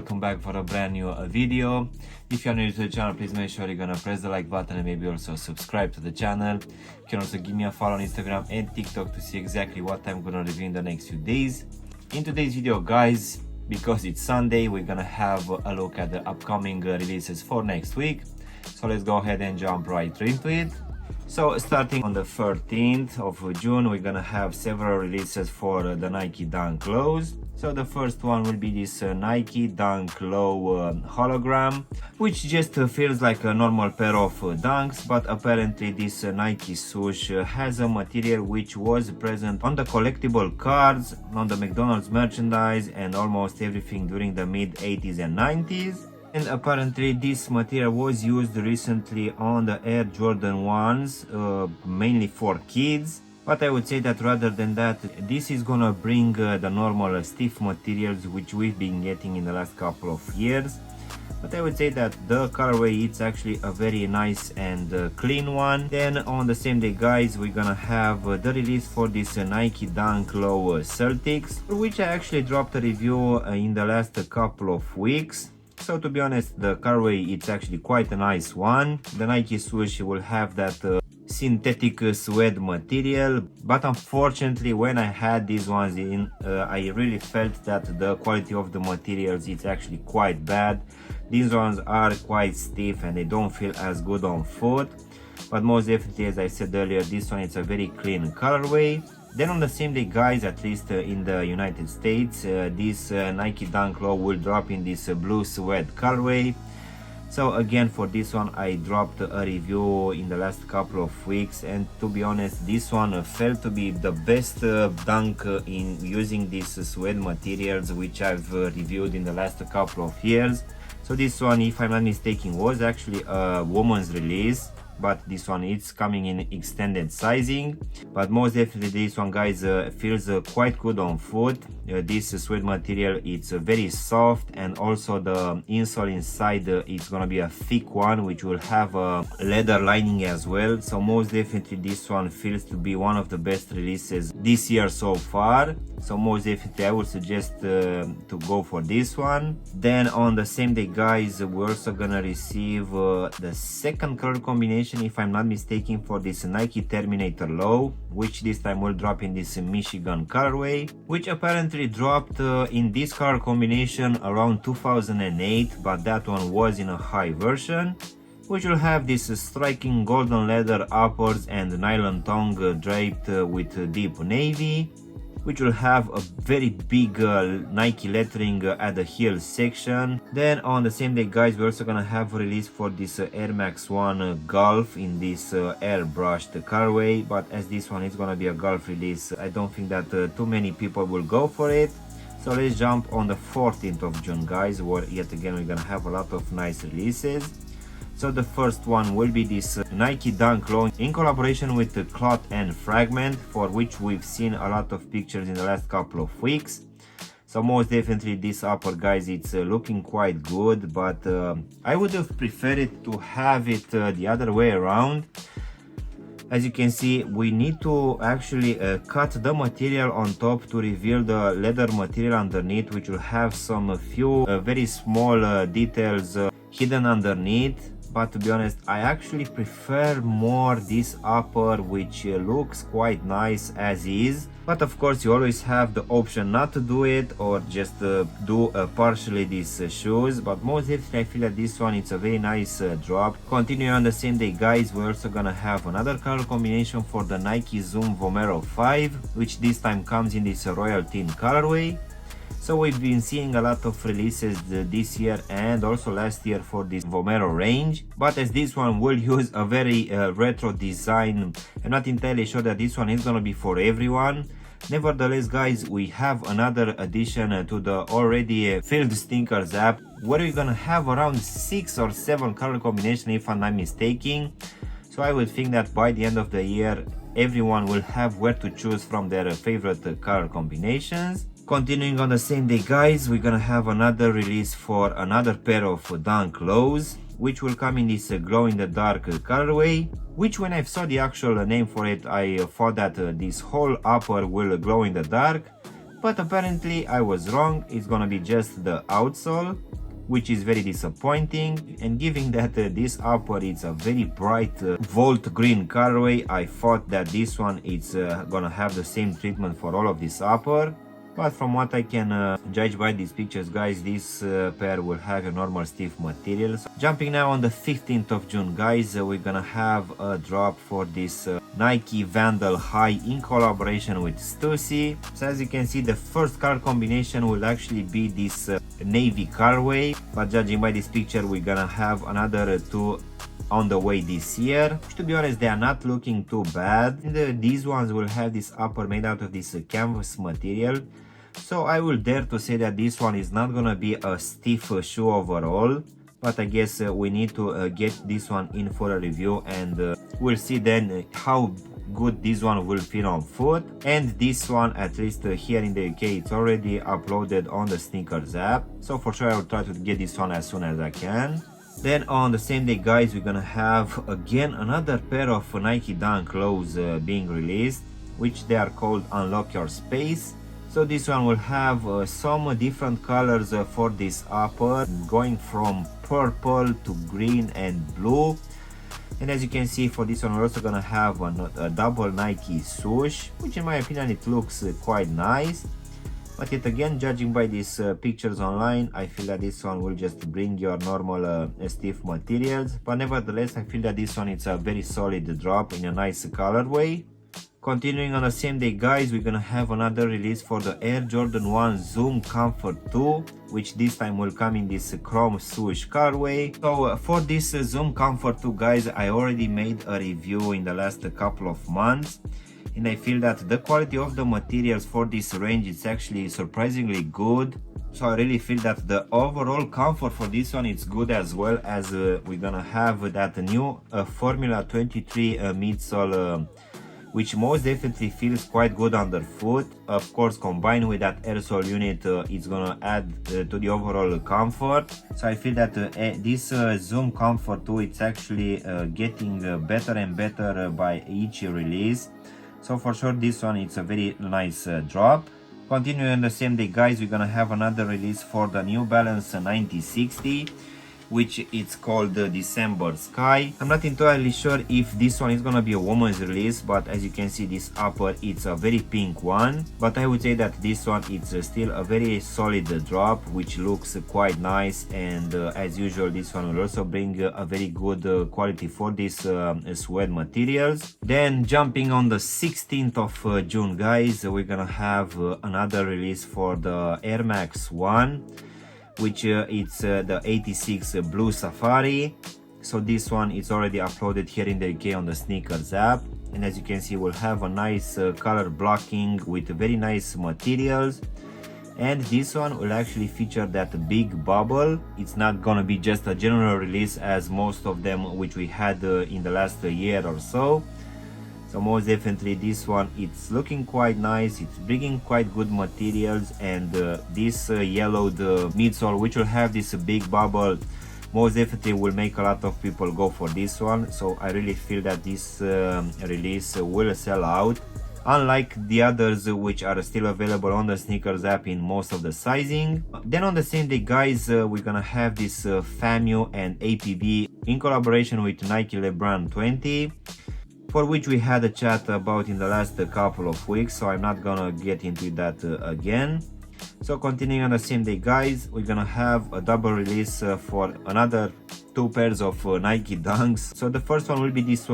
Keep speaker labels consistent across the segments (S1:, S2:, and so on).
S1: welcome back for a brand new video. If you're new to the channel, please make sure you're gonna press the like button and maybe also subscribe to the channel. You can also give me a follow on Instagram and TikTok to see exactly what I'm gonna review in the next few days. In today's video, guys, because it's Sunday, we're gonna have a look at the upcoming releases for next week. So let's go ahead and jump right into it. So starting on the 13th of June, we're gonna have several releases for the Nike Dunk Lows. So the first one will be this Nike Dunk Low hologram, which just feels like a normal pair of dunks, but apparently this Nike swoosh has a material which was present on the collectible cards, on the McDonald's merchandise, and almost everything during the mid 80s and 90s. And apparently this material was used recently on the Air Jordan 1s, mainly for kids. But I would say that rather than that, this is gonna bring the normal stiff materials which we've been getting in the last couple of years. But I would say that the colorway, it's actually a very nice and clean one. Then on the same day, guys, we're gonna have the release for this Nike Dunk Low Celtics, for which I actually dropped a review in the last couple of weeks. So to be honest, the colorway, it's actually quite a nice one. The Nike swoosh will have that synthetic suede material, but unfortunately when I had these ones in, I really felt that the quality of the materials is actually quite bad. These ones are quite stiff and they don't feel as good on foot, but most definitely, as I said earlier, this one is a very clean colorway. Then on the same day, guys, at least in the United States, this Nike Dunk Low will drop in this blue suede colorway. So again, for this one I dropped a review in the last couple of weeks, and to be honest, this one felt to be the best dunk in using these suede materials which I've reviewed in the last couple of years. So this one, if I'm not mistaken, was actually a woman's release, but this one is coming in extended sizing. But most definitely this one, guys, feels quite good on foot. This suede material, it's very soft, and also the insole inside it's gonna be a thick one which will have a leather lining as well. So most definitely this one feels to be one of the best releases this year so far. So most definitely I would suggest to go for this one. Then on the same day, guys, we're also gonna receive the second color combination, if I'm not mistaken, for this Nike Terminator Low, which this time will drop in this Michigan colorway, which apparently dropped in this color combination around 2008, but that one was in a high version, which will have this striking golden leather uppers and nylon tongue draped with deep navy, which will have a very big Nike lettering at the heel section. Then on the same day, guys, we're also gonna have a release for this Air Max 1 Golf in this airbrushed colorway, but as this one is gonna be a golf release, I don't think that too many people will go for it. So let's jump on the 14th of June, guys, where yet again we're gonna have a lot of nice releases. So the first one will be this Nike Dunk Low in collaboration with Trout and Fragment, for which we've seen a lot of pictures in the last couple of weeks. So most definitely this upper, guys, it's looking quite good, but I would have preferred it to have it the other way around. As you can see, we need to actually cut the material on top to reveal the leather material underneath, which will have some few very small details hidden underneath. But to be honest, I actually prefer more this upper, which looks quite nice as is. But of course you always have the option not to do it, or just do partially these shoes. But most definitely I feel that this one, it's a very nice drop. Continuing on the same day, guys, we're also gonna have another color combination for the Nike Zoom Romero 5, which this time comes in this royal tin colorway. So we've been seeing a lot of releases this year and also last year for this Romero range, but as this one will use a very retro design, I'm not entirely sure that this one is gonna be for everyone. Nevertheless, guys, we have another addition to the already filled stickers app, where we're gonna have around 6 or 7 color combinations, if I'm not mistaken. So I would think that by the end of the year, everyone will have where to choose from their favorite color combinations. Continuing on the same day, guys, we're gonna have another release for another pair of Dunk Lows, which will come in this glow in the dark colorway, which when I saw the actual name for it, I thought that this whole upper will glow in the dark. but apparently I was wrong. It's gonna be just the outsole, which is very disappointing. And given that this upper is a very bright volt green colorway, I thought that this one is gonna have the same treatment for all of this upper. But from what I can judge by these pictures, guys, this pair will have a normal stiff materials. Jumping now on the 15th of June, guys, we're gonna have a drop for this Nike Vandal High in collaboration with Stussy. So as you can see, the first color combination will actually be this navy colorway, but judging by this picture, we're gonna have another two on the way this year, which, to be honest, they are not looking too bad. And these ones will have this upper made out of this canvas material, so I will dare to say that this one is not gonna be a stiff shoe overall, but I guess we need to get this one in for a review, and we'll see then how good this one will feel on foot. And this one, at least here in the UK, it's already uploaded on the sneakers app, so for sure I will try to get this one as soon as I can. Then on the same day, guys, we're gonna have again another pair of Nike Dunk lows being released, which they are called Unlock Your Space. So this one will have some different colors for this upper, going from purple to green and blue. And as you can see, for this one we're also gonna have a double Nike swoosh, which in my opinion it looks quite nice. But yet again, judging by these pictures online, I feel that this one will just bring your normal stiff materials. But nevertheless, I feel that this one is a very solid drop in a nice colorway. Continuing on the same day, guys, we're gonna have another release for the Air Jordan 1 Zoom Comfort 2, which this time will come in this chrome swoosh colorway. So for this Zoom Comfort 2, guys, I already made a review in the last couple of months, and I feel that the quality of the materials for this range is actually surprisingly good. So I really feel that the overall comfort for this one is good, as well as we're gonna have that new Formula 23 midsole, which most definitely feels quite good underfoot. Of course, combined with that air sole unit, it's gonna add to the overall comfort. So I feel that this Zoom Comfort 2, it's actually getting better and better by each release. So for sure, this one, it's a very nice drop. Continuing on the same day, guys, we're gonna have another release for the New Balance 9060, which it's called December Sky. I'm not entirely sure if this one is gonna be a woman's release, but as you can see, this upper, it's a very pink one. But I would say that this one, it's still a very solid drop, which looks quite nice. And as usual, this one will also bring a very good quality for this suede materials. Then jumping on the 16th of June, guys, we're gonna have another release for the Air Max 1, which it's the 86 Blue Safari. So this one is already uploaded here in the UK on the sneakers app, and as you can see, we'll have a nice color blocking with very nice materials. And this one will actually feature that big bubble. It's not gonna be just a general release as most of them which we had in the last year or so. So most definitely this one, it's looking quite nice, it's bringing quite good materials, and this yellowed midsole, which will have this big bubble, most definitely will make a lot of people go for this one. So I really feel that this release will sell out, unlike the others which are still available on the sneakers app in most of the sizing. Then on the same day, guys, we're gonna have this FAMU and APB in collaboration with Nike LeBron 20, for which we had a chat about in the last couple of weeks, so I'm not gonna get into that again. So continuing on the same day, guys, we're gonna have a double release for another two pairs of Nike Dunks. So the first one will be this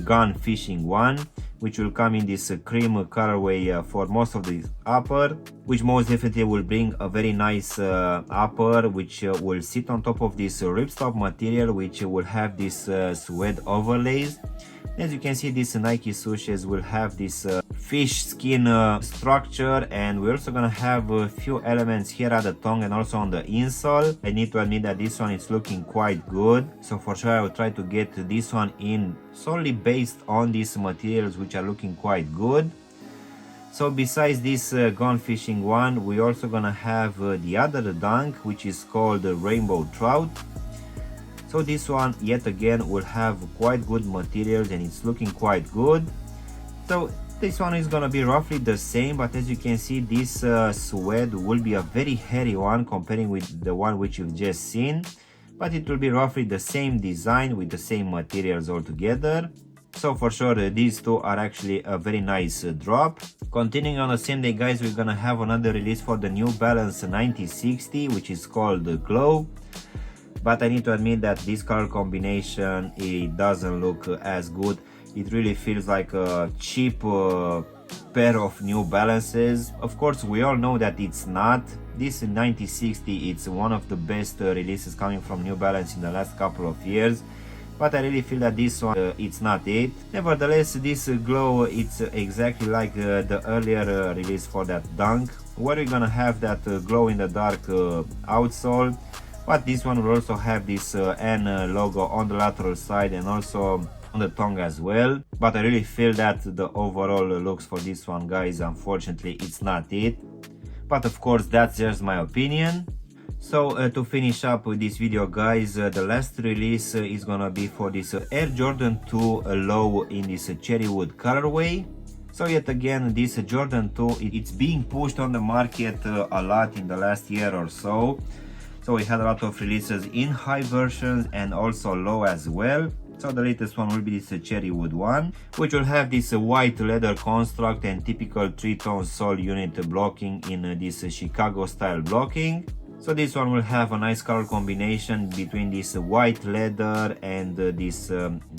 S1: gun fishing one, which will come in this cream colorway for most of the upper, which most definitely will bring a very nice upper, which will sit on top of this ripstop material, which will have this suede overlays. As you can see, these Nike swooshes will have this fish skin structure, and we're also gonna have a few elements here at the tongue and also on the insole. I need to admit that this one is looking quite good, so for sure I will try to get this one in solely based on these materials, which are looking quite good. So besides this gone fishing one, we're also gonna have the other dunk, which is called the Rainbow Trout. So this one, yet again, will have quite good materials, and it's looking quite good. So This one is gonna be roughly the same, but as you can see, this suede will be a very hairy one comparing with the one which you've just seen, but it will be roughly the same design with the same materials altogether. So for sure these two are actually a very nice drop. Continuing on the same day, guys, we're gonna have another release for the New Balance 9060, which is called Glow. But I need to admit that this color combination, it doesn't look as good. It really feels like a cheap pair of New Balances. Of course, we all know that it's not. This 9060, it's one of the best releases coming from New Balance in the last couple of years. But I really feel that this one, it's not it. Nevertheless, this Glow, it's exactly like the earlier release for that Dunk, where we're gonna have that glow in the dark outsole. But this one will also have this N logo on the lateral side and also on the tongue as well. But I really feel that the overall looks for this one, guys, unfortunately it's not it. But of course, that's just my opinion. So to finish up with this video, guys, the last release is gonna be for this Air Jordan 2 Low in this cherry wood colorway. So yet again, this Jordan 2, it's being pushed on the market a lot in the last year or so. So we had a lot of releases in high versions and also low as well. So the latest one will be this cherry wood one, which will have this white leather construct and typical 3-tone sole unit blocking in this Chicago style blocking. So this one will have a nice color combination between this white leather and this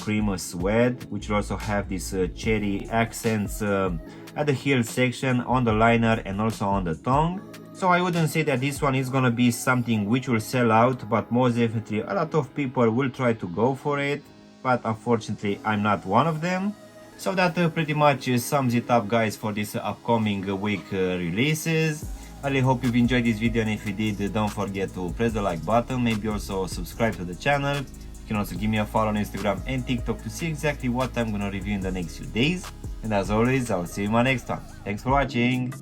S1: cream suede, which will also have this cherry accents at the heel section, on the liner and also on the tongue. So I wouldn't say that this one is gonna be something which will sell out, but most definitely a lot of people will try to go for it, but unfortunately I'm not one of them. So that pretty much sums it up, guys, for this upcoming week releases. I really hope you've enjoyed this video, and if you did, don't forget to press the like button, maybe also subscribe to the channel. You can also give me a follow on Instagram and TikTok to see exactly what I'm gonna review in the next few days. And as always, I'll see you in my next one. Thanks for watching!